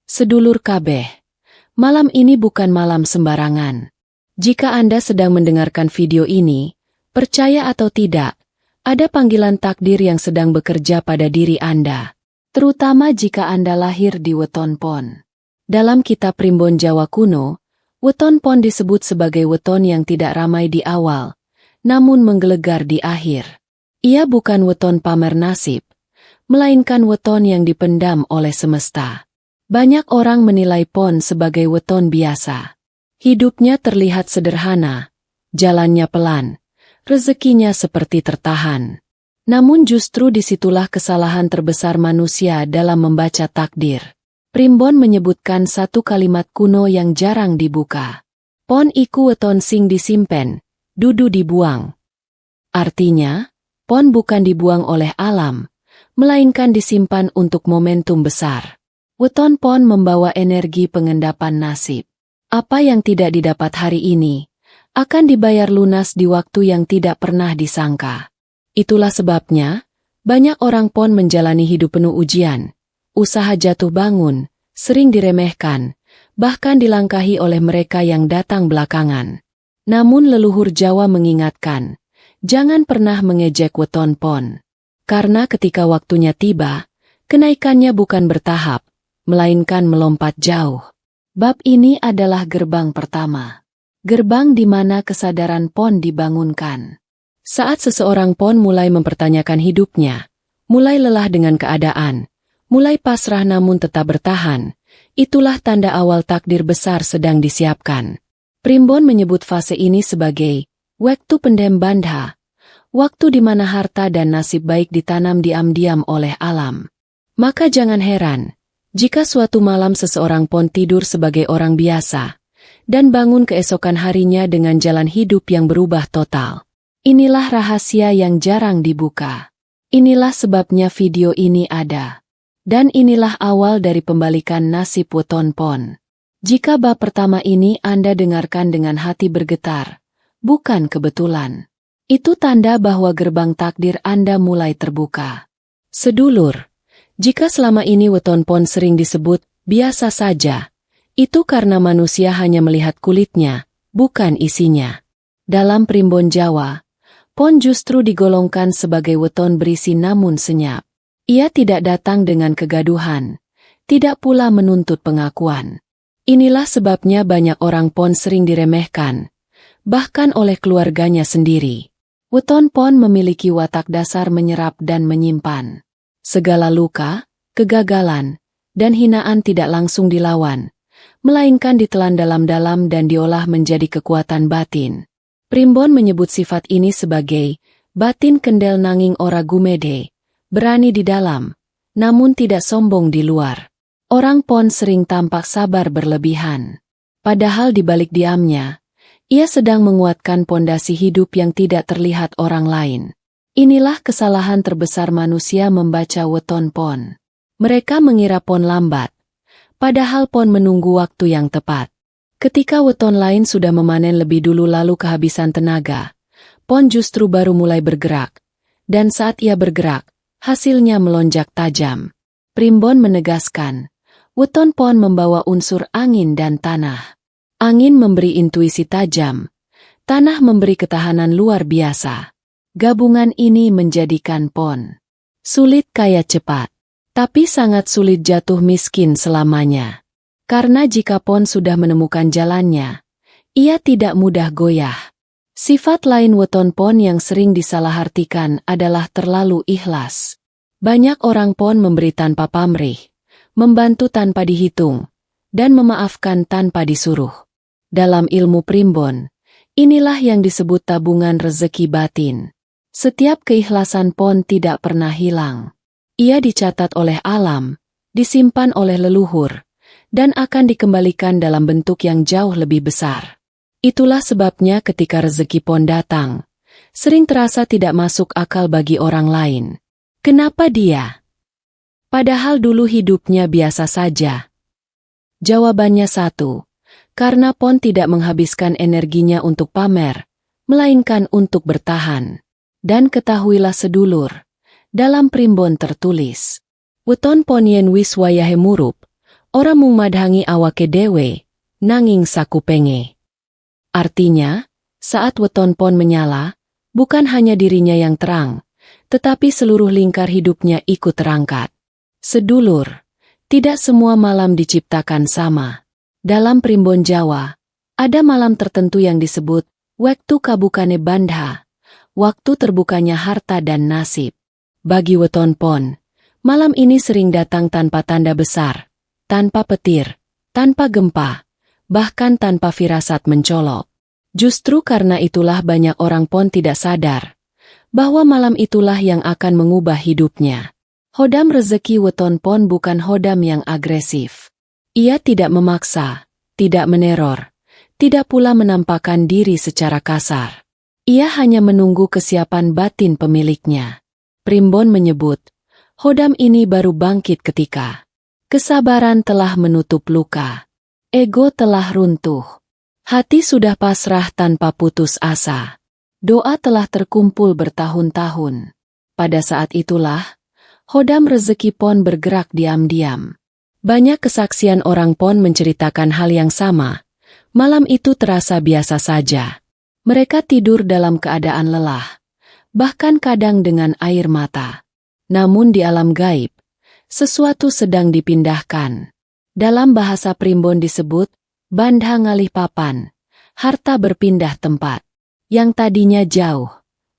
Sedulur kabeh, malam ini bukan malam sembarangan. Jika Anda sedang mendengarkan video ini, percaya atau tidak, ada panggilan takdir yang sedang bekerja pada diri Anda. Terutama jika Anda lahir di Weton Pon. Dalam kitab Primbon Jawa kuno, Weton Pon disebut sebagai weton yang tidak ramai di awal, namun menggelegar di akhir. Ia bukan weton pamer nasib, melainkan weton yang dipendam oleh semesta. Banyak orang menilai Pon sebagai weton biasa. Hidupnya terlihat sederhana, jalannya pelan, rezekinya seperti tertahan. Namun justru disitulah kesalahan terbesar manusia dalam membaca takdir. Primbon menyebutkan satu kalimat kuno yang jarang dibuka. Pon iku weton sing disimpen, dudu dibuang. Artinya, Pon bukan dibuang oleh alam, melainkan disimpan untuk momentum besar. Weton Pon membawa energi pengendapan nasib. Apa yang tidak didapat hari ini, akan dibayar lunas di waktu yang tidak pernah disangka. Itulah sebabnya, banyak orang Pon menjalani hidup penuh ujian. Usaha jatuh bangun, sering diremehkan, bahkan dilangkahi oleh mereka yang datang belakangan. Namun leluhur Jawa mengingatkan, jangan pernah mengejek weton Pon. Karena ketika waktunya tiba, kenaikannya bukan bertahap, melainkan melompat jauh. Bab ini adalah gerbang pertama. Gerbang di mana kesadaran Pon dibangunkan. Saat seseorang Pon mulai mempertanyakan hidupnya, mulai lelah dengan keadaan, mulai pasrah namun tetap bertahan, itulah tanda awal takdir besar sedang disiapkan. Primbon menyebut fase ini sebagai waktu pendem bandha, waktu di mana harta dan nasib baik ditanam diam-diam oleh alam. Maka jangan heran, jika suatu malam seseorang Pon tidur sebagai orang biasa, dan bangun keesokan harinya dengan jalan hidup yang berubah total. Inilah rahasia yang jarang dibuka. Inilah sebabnya video ini ada. Dan inilah awal dari pembalikan nasib weton Pon. Jika bab pertama ini Anda dengarkan dengan hati bergetar, bukan kebetulan. Itu tanda bahwa gerbang takdir Anda mulai terbuka. Sedulur, jika selama ini weton Pon sering disebut biasa saja, itu karena manusia hanya melihat kulitnya, bukan isinya. Dalam Primbon Jawa, Pon justru digolongkan sebagai weton berisi namun senyap. Ia tidak datang dengan kegaduhan, tidak pula menuntut pengakuan. Inilah sebabnya banyak orang Pon sering diremehkan, bahkan oleh keluarganya sendiri. Weton Pon memiliki watak dasar menyerap dan menyimpan. Segala luka, kegagalan, dan hinaan tidak langsung dilawan, melainkan ditelan dalam-dalam dan diolah menjadi kekuatan batin. Primbon menyebut sifat ini sebagai batin kendel nanging ora gumede, berani di dalam, namun tidak sombong di luar. Orang Pon sering tampak sabar berlebihan. Padahal di balik diamnya, ia sedang menguatkan pondasi hidup yang tidak terlihat orang lain. Inilah kesalahan terbesar manusia membaca weton Pon. Mereka mengira Pon lambat, padahal Pon menunggu waktu yang tepat. Ketika weton lain sudah memanen lebih dulu lalu kehabisan tenaga, Pon justru baru mulai bergerak. Dan saat ia bergerak, hasilnya melonjak tajam. Primbon menegaskan, weton Pon membawa unsur angin dan tanah. Angin memberi intuisi tajam, tanah memberi ketahanan luar biasa. Gabungan ini menjadikan Pon sulit kaya cepat, tapi sangat sulit jatuh miskin selamanya. Karena jika Pon sudah menemukan jalannya, ia tidak mudah goyah. Sifat lain weton Pon yang sering disalahartikan adalah terlalu ikhlas. Banyak orang Pon memberi tanpa pamrih, membantu tanpa dihitung, dan memaafkan tanpa disuruh. Dalam ilmu Primbon, inilah yang disebut tabungan rezeki batin. Setiap keikhlasan Pon tidak pernah hilang. Ia dicatat oleh alam, disimpan oleh leluhur, dan akan dikembalikan dalam bentuk yang jauh lebih besar. Itulah sebabnya ketika rezeki Pon datang, sering terasa tidak masuk akal bagi orang lain. Kenapa dia? Padahal dulu hidupnya biasa saja. Jawabannya satu, karena Pon tidak menghabiskan energinya untuk pamer, melainkan untuk bertahan. Dan ketahuilah sedulur, dalam Primbon tertulis, weton Pon yen wis wayahe murup, ora mung madhangi awake dewe, nanging sakupenge. Artinya, saat weton pon menyala, bukan hanya dirinya yang terang, tetapi seluruh lingkar hidupnya ikut terangkat. Sedulur, tidak semua malam diciptakan sama. Dalam primbon Jawa, ada malam tertentu yang disebut waktu kabukane bandha, waktu terbukanya harta dan nasib. Bagi weton pon, malam ini sering datang tanpa tanda besar, tanpa petir, tanpa gempa, bahkan tanpa firasat mencolok. Justru karena itulah banyak orang pon tidak sadar bahwa malam itulah yang akan mengubah hidupnya. Hodam rezeki weton pon bukan hodam yang agresif. Ia tidak memaksa, tidak meneror, tidak pula menampakkan diri secara kasar. Ia hanya menunggu kesiapan batin pemiliknya. Primbon menyebut, hodam ini baru bangkit ketika kesabaran telah menutup luka, ego telah runtuh, hati sudah pasrah tanpa putus asa. Doa telah terkumpul bertahun-tahun. Pada saat itulah, hodam rezeki pon bergerak diam-diam. Banyak kesaksian orang pon menceritakan hal yang sama. Malam itu terasa biasa saja. Mereka tidur dalam keadaan lelah, bahkan kadang dengan air mata. Namun di alam gaib, sesuatu sedang dipindahkan. Dalam bahasa primbon disebut, bandha ngalih papan, harta berpindah tempat. Yang tadinya jauh,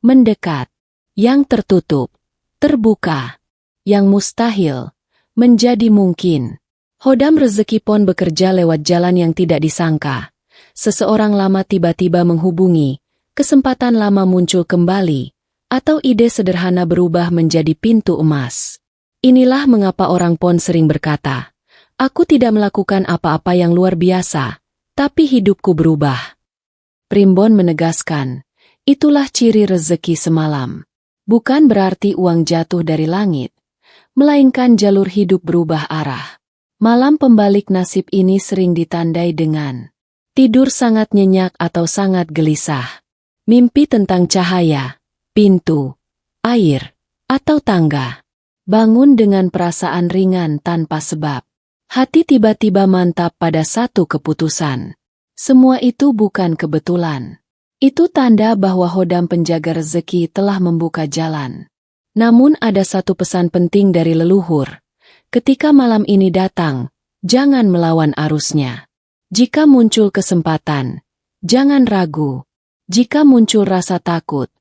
mendekat, yang tertutup, terbuka, yang mustahil, menjadi mungkin. Hodam rezeki pon bekerja lewat jalan yang tidak disangka. Seseorang lama tiba-tiba menghubungi, kesempatan lama muncul kembali, atau ide sederhana berubah menjadi pintu emas. Inilah mengapa orang pon sering berkata, aku tidak melakukan apa-apa yang luar biasa, tapi hidupku berubah. Primbon menegaskan, itulah ciri rezeki semalam. Bukan berarti uang jatuh dari langit, melainkan jalur hidup berubah arah. Malam pembalik nasib ini sering ditandai dengan tidur sangat nyenyak atau sangat gelisah, mimpi tentang cahaya, pintu, air, atau tangga, bangun dengan perasaan ringan tanpa sebab, hati tiba-tiba mantap pada satu keputusan. Semua itu bukan kebetulan. Itu tanda bahwa hodam penjaga rezeki telah membuka jalan. Namun ada satu pesan penting dari leluhur. Ketika malam ini datang, jangan melawan arusnya. Jika muncul kesempatan, jangan ragu. Jika muncul rasa takut,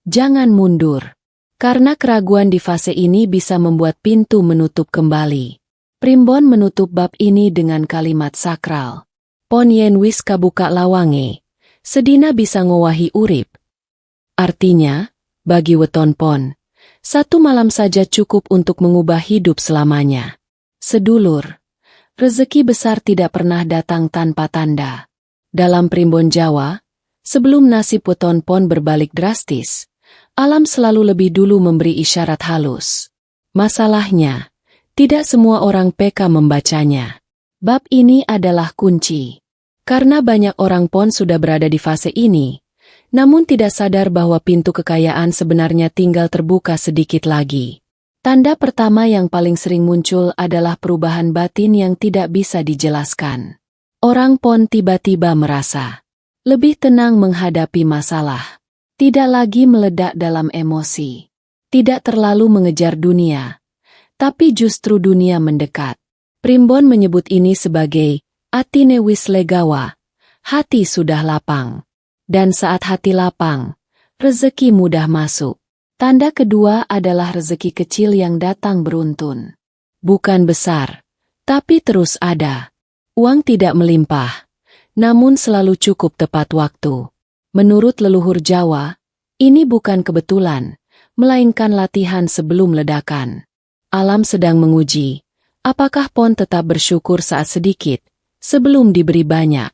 jangan mundur. Karena keraguan di fase ini bisa membuat pintu menutup kembali. Primbon menutup bab ini dengan kalimat sakral. Pon yen wis kabuka lawange, sedina bisa ngowahi urip. Artinya, bagi weton pon, satu malam saja cukup untuk mengubah hidup selamanya. Sedulur, rezeki besar tidak pernah datang tanpa tanda. Dalam primbon Jawa, sebelum nasib weton pon berbalik drastis, alam selalu lebih dulu memberi isyarat halus. Masalahnya, tidak semua orang peka membacanya. Bab ini adalah kunci. Karena banyak orang pon sudah berada di fase ini, namun tidak sadar bahwa pintu kekayaan sebenarnya tinggal terbuka sedikit lagi. Tanda pertama yang paling sering muncul adalah perubahan batin yang tidak bisa dijelaskan. Orang pon tiba-tiba merasa lebih tenang menghadapi masalah, tidak lagi meledak dalam emosi, tidak terlalu mengejar dunia, tapi justru dunia mendekat. Primbon menyebut ini sebagai atine wis legawa, hati sudah lapang. Dan saat hati lapang, rezeki mudah masuk. Tanda kedua adalah rezeki kecil yang datang beruntun. Bukan besar, tapi terus ada. Uang tidak melimpah, namun selalu cukup tepat waktu. Menurut leluhur Jawa, ini bukan kebetulan, melainkan latihan sebelum ledakan. Alam sedang menguji. Apakah pon tetap bersyukur saat sedikit, sebelum diberi banyak?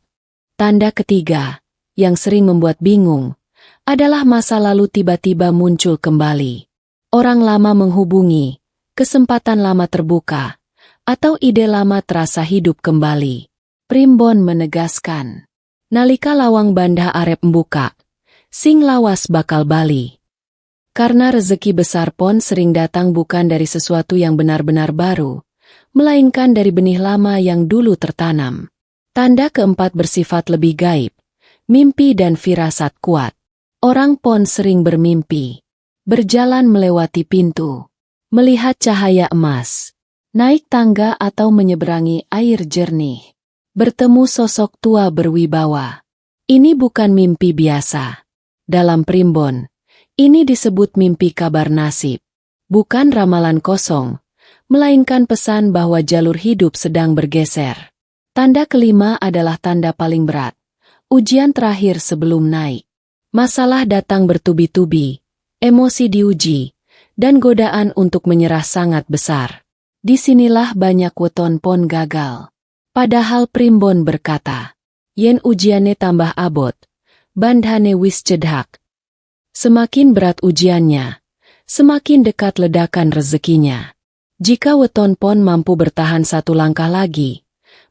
Tanda ketiga, yang sering membuat bingung, adalah masa lalu tiba-tiba muncul kembali. Orang lama menghubungi, kesempatan lama terbuka, atau ide lama terasa hidup kembali. Primbon menegaskan, nalika lawang bandha arep mbuka, sing lawas bakal bali. Karena rezeki besar pon sering datang bukan dari sesuatu yang benar-benar baru, melainkan dari benih lama yang dulu tertanam. Tanda keempat bersifat lebih gaib, mimpi dan firasat kuat. Orang Pon sering bermimpi, berjalan melewati pintu, melihat cahaya emas, naik tangga atau menyeberangi air jernih, bertemu sosok tua berwibawa. Ini bukan mimpi biasa. Dalam primbon, ini disebut mimpi kabar nasib. Bukan ramalan kosong, melainkan pesan bahwa jalur hidup sedang bergeser. Tanda kelima adalah tanda paling berat. Ujian terakhir sebelum naik. Masalah datang bertubi-tubi, emosi diuji, dan godaan untuk menyerah sangat besar. Disinilah banyak weton Pon gagal. Padahal primbon berkata, yen ujiane tambah abot, bandhane wis cedhak. Semakin berat ujiannya, semakin dekat ledakan rezekinya. Jika weton Pon mampu bertahan satu langkah lagi,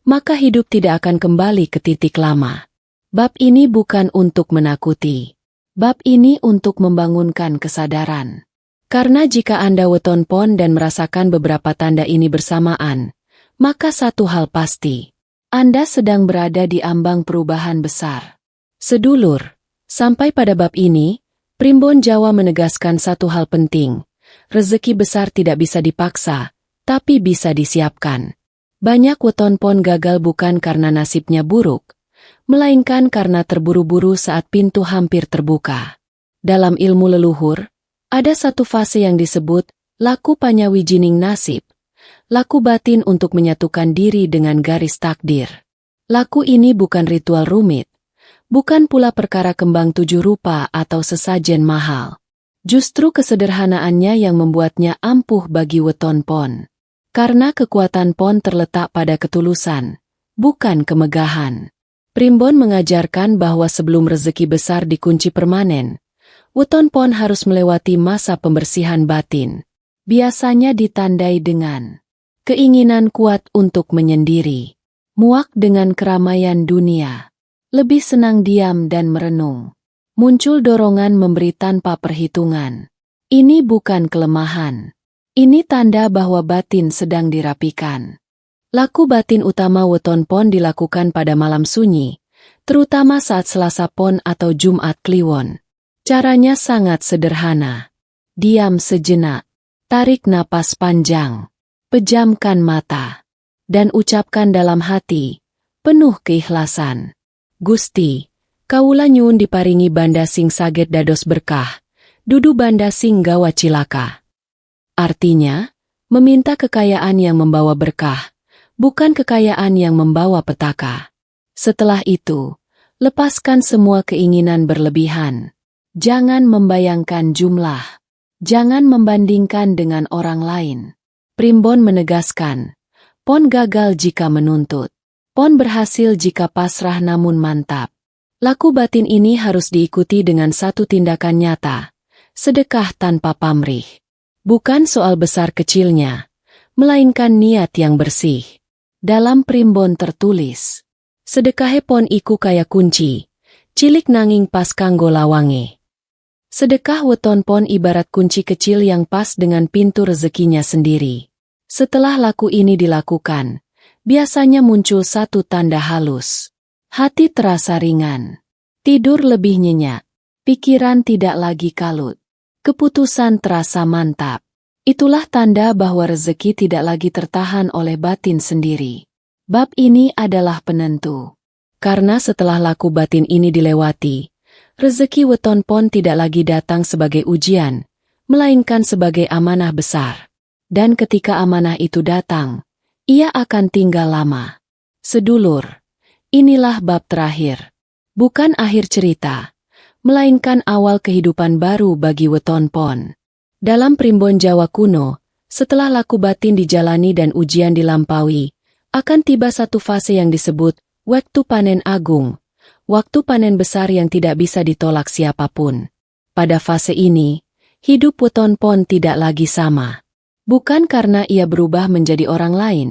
maka hidup tidak akan kembali ke titik lama. Bab ini bukan untuk menakuti. Bab ini untuk membangunkan kesadaran. Karena jika Anda weton Pon dan merasakan beberapa tanda ini bersamaan, maka satu hal pasti, Anda sedang berada di ambang perubahan besar. Sedulur, sampai pada bab ini, Primbon Jawa menegaskan satu hal penting. Rezeki besar tidak bisa dipaksa, tapi bisa disiapkan. Banyak weton Pon gagal bukan karena nasibnya buruk, melainkan karena terburu-buru saat pintu hampir terbuka. Dalam ilmu leluhur, ada satu fase yang disebut laku panyawijining nasib. Laku batin untuk menyatukan diri dengan garis takdir. Laku ini bukan ritual rumit, bukan pula perkara kembang tujuh rupa atau sesajen mahal. Justru kesederhanaannya yang membuatnya ampuh bagi weton Pon. Karena kekuatan Pon terletak pada ketulusan, bukan kemegahan. Primbon mengajarkan bahwa sebelum rezeki besar dikunci permanen, weton Pon harus melewati masa pembersihan batin. Biasanya ditandai dengan keinginan kuat untuk menyendiri, muak dengan keramaian dunia, lebih senang diam dan merenung. Muncul dorongan memberi tanpa perhitungan. Ini bukan kelemahan. Ini tanda bahwa batin sedang dirapikan. Laku batin utama weton Pon dilakukan pada malam sunyi, terutama saat Selasa Pon atau Jumat Kliwon. Caranya sangat sederhana. Diam sejenak, tarik napas panjang, pejamkan mata, dan ucapkan dalam hati, penuh keikhlasan. Gusti, kaula nyuwun diparingi banda sing saget dados berkah, dudu banda sing gawa cilaka. Artinya, meminta kekayaan yang membawa berkah, bukan kekayaan yang membawa petaka. Setelah itu, lepaskan semua keinginan berlebihan. Jangan membayangkan jumlah. Jangan membandingkan dengan orang lain. Primbon menegaskan, Pon gagal jika menuntut. Pon berhasil jika pasrah namun mantap. Laku batin ini harus diikuti dengan satu tindakan nyata, sedekah tanpa pamrih. Bukan soal besar kecilnya, melainkan niat yang bersih. Dalam primbon tertulis, sedekahe Pon iku kaya kunci, cilik nanging pas kanggo lawange. Sedekah weton Pon ibarat kunci kecil yang pas dengan pintu rezekinya sendiri. Setelah laku ini dilakukan, biasanya muncul satu tanda halus. Hati terasa ringan. Tidur lebih nyenyak. Pikiran tidak lagi kalut. Keputusan terasa mantap. Itulah tanda bahwa rezeki tidak lagi tertahan oleh batin sendiri. Bab ini adalah penentu. Karena setelah laku batin ini dilewati, rezeki weton Pon tidak lagi datang sebagai ujian, melainkan sebagai amanah besar. Dan ketika amanah itu datang, ia akan tinggal lama. Sedulur, inilah bab terakhir. Bukan akhir cerita, melainkan awal kehidupan baru bagi weton Pon. Dalam primbon Jawa kuno, setelah laku batin dijalani dan ujian dilampaui, akan tiba satu fase yang disebut waktu panen agung, waktu panen besar yang tidak bisa ditolak siapapun. Pada fase ini, hidup weton Pon tidak lagi sama. Bukan karena ia berubah menjadi orang lain,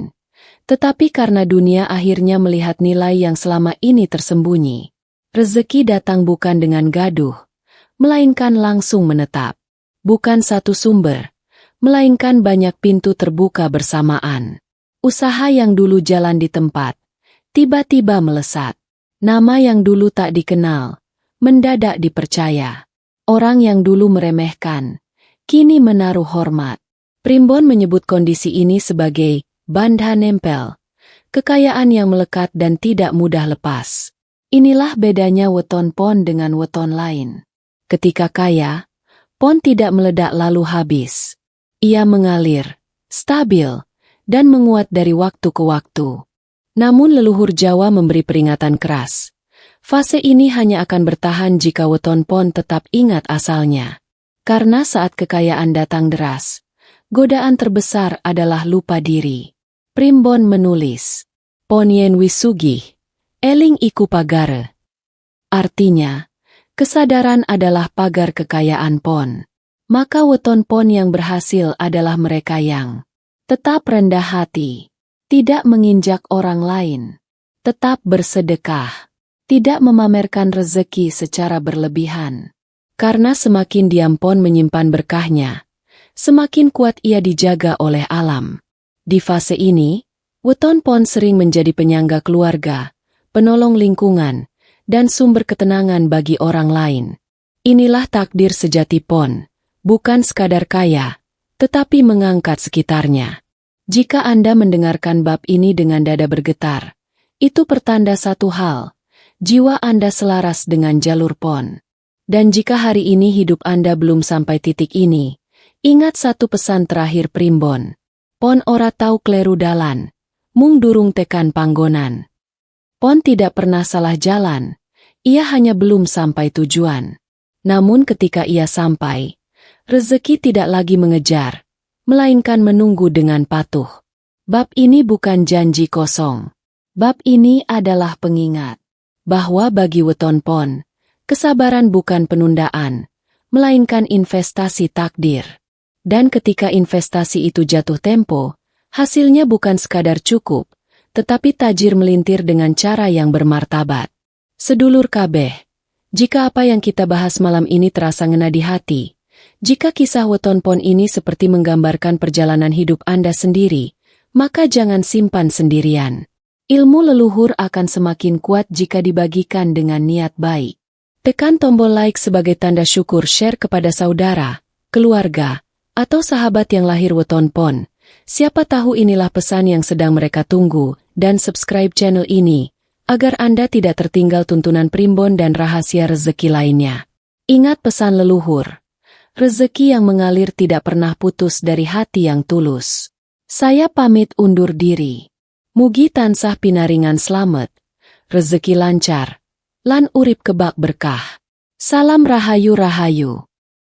tetapi karena dunia akhirnya melihat nilai yang selama ini tersembunyi. Rezeki datang bukan dengan gaduh, melainkan langsung menetap. Bukan satu sumber, melainkan banyak pintu terbuka bersamaan. Usaha yang dulu jalan di tempat, tiba-tiba melesat. Nama yang dulu tak dikenal, mendadak dipercaya. Orang yang dulu meremehkan, kini menaruh hormat. Primbon menyebut kondisi ini sebagai bandha nempel, kekayaan yang melekat dan tidak mudah lepas. Inilah bedanya weton pon dengan weton lain. Ketika kaya, pon tidak meledak lalu habis. Ia mengalir, stabil, dan menguat dari waktu ke waktu. Namun leluhur Jawa memberi peringatan keras. Fase ini hanya akan bertahan jika weton pon tetap ingat asalnya. Karena saat kekayaan datang deras, godaan terbesar adalah lupa diri. Primbon menulis, Pon yen wis sugih, eling iku pagare. Artinya, kesadaran adalah pagar kekayaan pon. Maka weton pon yang berhasil adalah mereka yang tetap rendah hati, tidak menginjak orang lain, tetap bersedekah, tidak memamerkan rezeki secara berlebihan. Karena semakin diam pon menyimpan berkahnya, semakin kuat ia dijaga oleh alam. Di fase ini, weton pon sering menjadi penyangga keluarga, penolong lingkungan, dan sumber ketenangan bagi orang lain. Inilah takdir sejati pon, bukan sekadar kaya, tetapi mengangkat sekitarnya. Jika Anda mendengarkan bab ini dengan dada bergetar, itu pertanda satu hal, jiwa Anda selaras dengan jalur pon. Dan jika hari ini hidup Anda belum sampai titik ini, ingat satu pesan terakhir Primbon. Pon ora tau kleru dalan, mung durung tekan panggonan. Pon tidak pernah salah jalan, ia hanya belum sampai tujuan. Namun ketika ia sampai, rezeki tidak lagi mengejar, melainkan menunggu dengan patuh. Bab ini bukan janji kosong. Bab ini adalah pengingat bahwa bagi weton pon, kesabaran bukan penundaan, melainkan investasi takdir. Dan ketika investasi itu jatuh tempo, hasilnya bukan sekadar cukup, tetapi tajir melintir dengan cara yang bermartabat. Sedulur kabeh, jika apa yang kita bahas malam ini terasa ngena di hati, jika kisah weton pon ini seperti menggambarkan perjalanan hidup Anda sendiri, maka jangan simpan sendirian. Ilmu leluhur akan semakin kuat jika dibagikan dengan niat baik. Tekan tombol like sebagai tanda syukur, share kepada saudara, keluarga, atau sahabat yang lahir weton pon. Siapa tahu inilah pesan yang sedang mereka tunggu, dan subscribe channel ini, agar Anda tidak tertinggal tuntunan Primbon dan rahasia rezeki lainnya. Ingat pesan leluhur, rezeki yang mengalir tidak pernah putus dari hati yang tulus. Saya pamit undur diri. Mugi tansah pinaringan slamet, rezeki lancar, lan urip kebak berkah. Salam rahayu-rahayu.